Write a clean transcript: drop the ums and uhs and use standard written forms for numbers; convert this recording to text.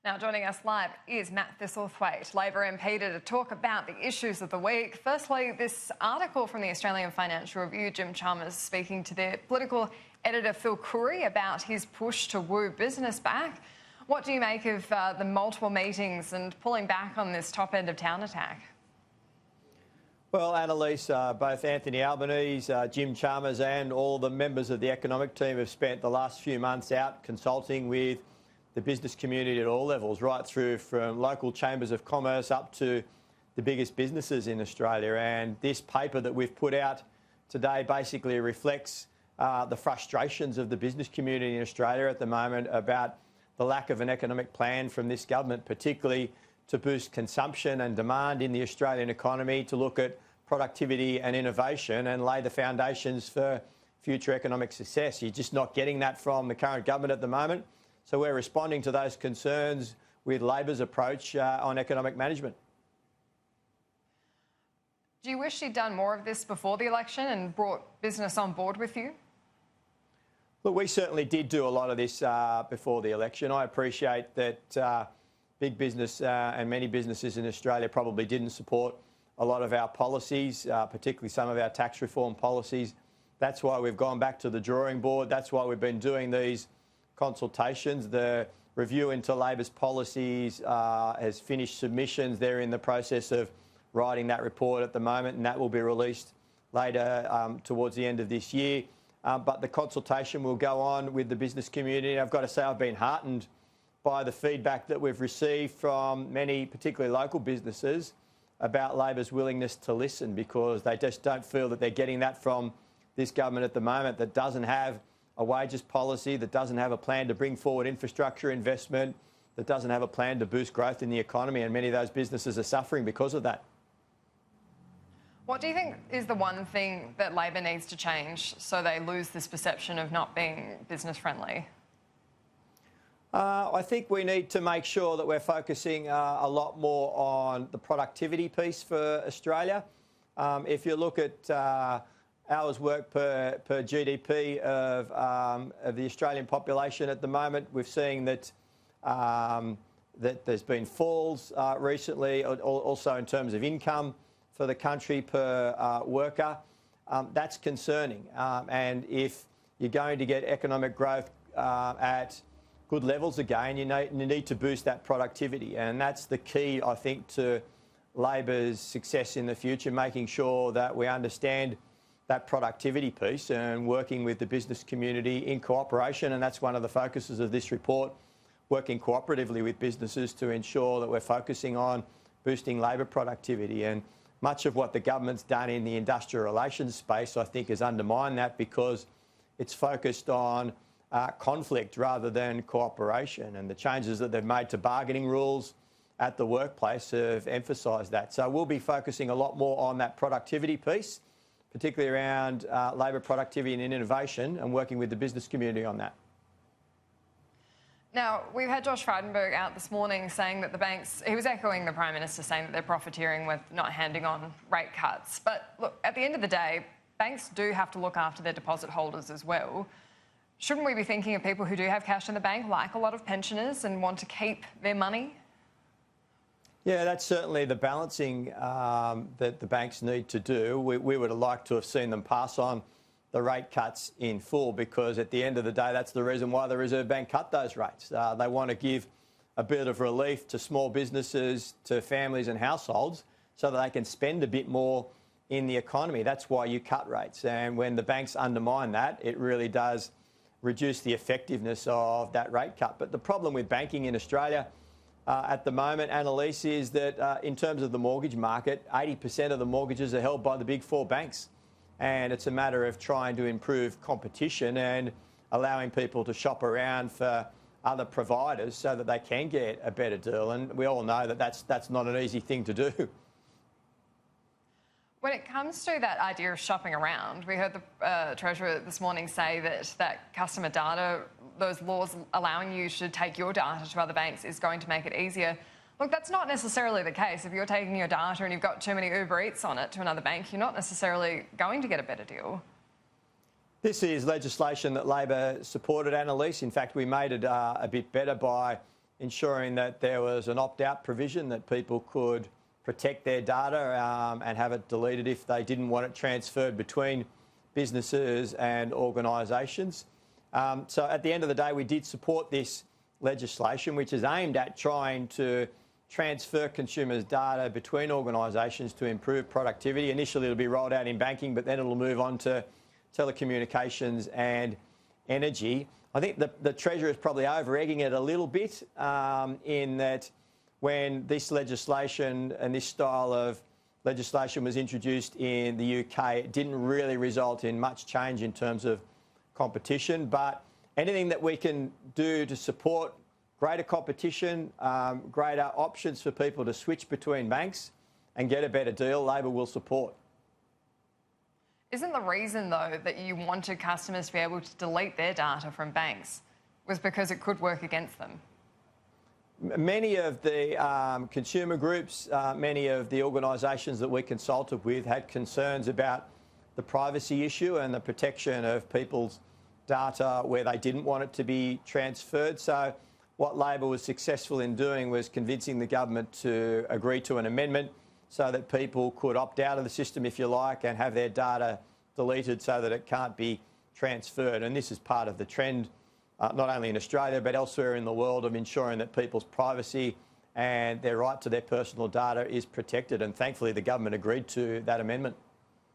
Now joining us live is Matt Thistlethwaite, Labor MP, to talk about the issues of the week. Firstly, this article from the Australian Financial Review, Jim Chalmers speaking to their political editor Phil Curry about his push to woo business back. What do you make of the multiple meetings and pulling back on this top end of town attack? Well, Annalise, both Anthony Albanese, Jim Chalmers and all the members of the economic team have spent the last few months out consulting with the business community at all levels, right through from local chambers of commerce up to the biggest businesses in Australia. And this paper that we've put out today basically reflects the frustrations of the business community in Australia at the moment about the lack of an economic plan from this government, particularly to boost consumption and demand in the Australian economy, to look at productivity and innovation and lay the foundations for future economic success. You're just not getting that from the current government at the moment. So we're responding to those concerns with Labor's approach on economic management. Do you wish you'd done more of this before the election and brought business on board with you? Look, we certainly did do a lot of this before the election. I appreciate that big business and many businesses in Australia probably didn't support a lot of our policies, particularly some of our tax reform policies. That's why we've gone back to the drawing board. That's why we've been doing these consultations. The review into Labor's policies has finished submissions. They're in the process of writing that report at the moment, and that will be released later towards the end of this year. But the consultation will go on with the business community. I've got to say I've been heartened by the feedback that we've received from many, particularly local businesses, about Labor's willingness to listen, because they just don't feel that they're getting that from this government at the moment, that doesn't have a wages policy, that doesn't have a plan to bring forward infrastructure investment, that doesn't have a plan to boost growth in the economy, and many of those businesses are suffering because of that. What do you think is the one thing that Labor needs to change so they lose this perception of not being business friendly? I think we need to make sure that we're focusing a lot more on the productivity piece for Australia. If you look at hours worked per GDP of the Australian population at the moment, we've seen that that there's been falls recently, also in terms of income for the country per worker. That's concerning. And if you're going to get economic growth at good levels again, you need to boost that productivity. And that's the key, I think, to Labor's success in the future, making sure that we understand that productivity piece and working with the business community in cooperation. And that's one of the focuses of this report, working cooperatively with businesses to ensure that we're focusing on boosting labour productivity. And much of what the government's done in the industrial relations space, I think, has undermined that, because it's focused on conflict rather than cooperation. And the changes that they've made to bargaining rules at the workplace have emphasised that. So we'll be focusing a lot more on that productivity piece, particularly around labour productivity and innovation, and working with the business community on that. Now, we've had Josh Frydenberg out this morning saying that the banks, he was echoing the Prime Minister, saying that they're profiteering with not handing on rate cuts. But look, at the end of the day, banks do have to look after their deposit holders as well. Shouldn't we be thinking of people who do have cash in the bank, like a lot of pensioners, and want to keep their money? Yeah, that's certainly the balancing that the banks need to do. We would have liked to have seen them pass on the rate cuts in full, because at the end of the day, that's the reason why the Reserve Bank cut those rates. They want to give a bit of relief to small businesses, to families and households, so that they can spend a bit more in the economy. That's why you cut rates. And when the banks undermine that, it really does reduce the effectiveness of that rate cut. But the problem with banking in Australia at the moment, Annalise, is that in terms of the mortgage market, 80% of the mortgages are held by the big four banks. And it's a matter of trying to improve competition and allowing people to shop around for other providers so that they can get a better deal. And we all know that that's not an easy thing to do. When it comes to that idea of shopping around, we heard the Treasurer this morning say that customer data, those laws allowing you to take your data to other banks, is going to make it easier. Look, that's not necessarily the case. If you're taking your data and you've got too many Uber Eats on it to another bank, you're not necessarily going to get a better deal. This is legislation that Labor supported, Annalise. In fact, we made it a bit better by ensuring that there was an opt-out provision that people could protect their data and have it deleted if they didn't want it transferred between businesses and organisations. So at the end of the day, we did support this legislation, which is aimed at trying to transfer consumers' data between organisations to improve productivity. Initially, it'll be rolled out in banking, but then it'll move on to telecommunications and energy. I think the Treasurer is probably over-egging it a little bit in that when this legislation and this style of legislation was introduced in the UK, it didn't really result in much change in terms of competition. But anything that we can do to support greater competition, greater options for people to switch between banks and get a better deal, Labor will support. Isn't the reason, though, that you wanted customers to be able to delete their data from banks was because it could work against them? Many of the consumer groups, many of the organisations that we consulted with had concerns about the privacy issue and the protection of people's data where they didn't want it to be transferred. So what Labor was successful in doing was convincing the government to agree to an amendment so that people could opt out of the system, if you like, and have their data deleted so that it can't be transferred. And this is part of the trend, not only in Australia but elsewhere in the world, of ensuring that people's privacy and their right to their personal data is protected. And thankfully, the government agreed to that amendment.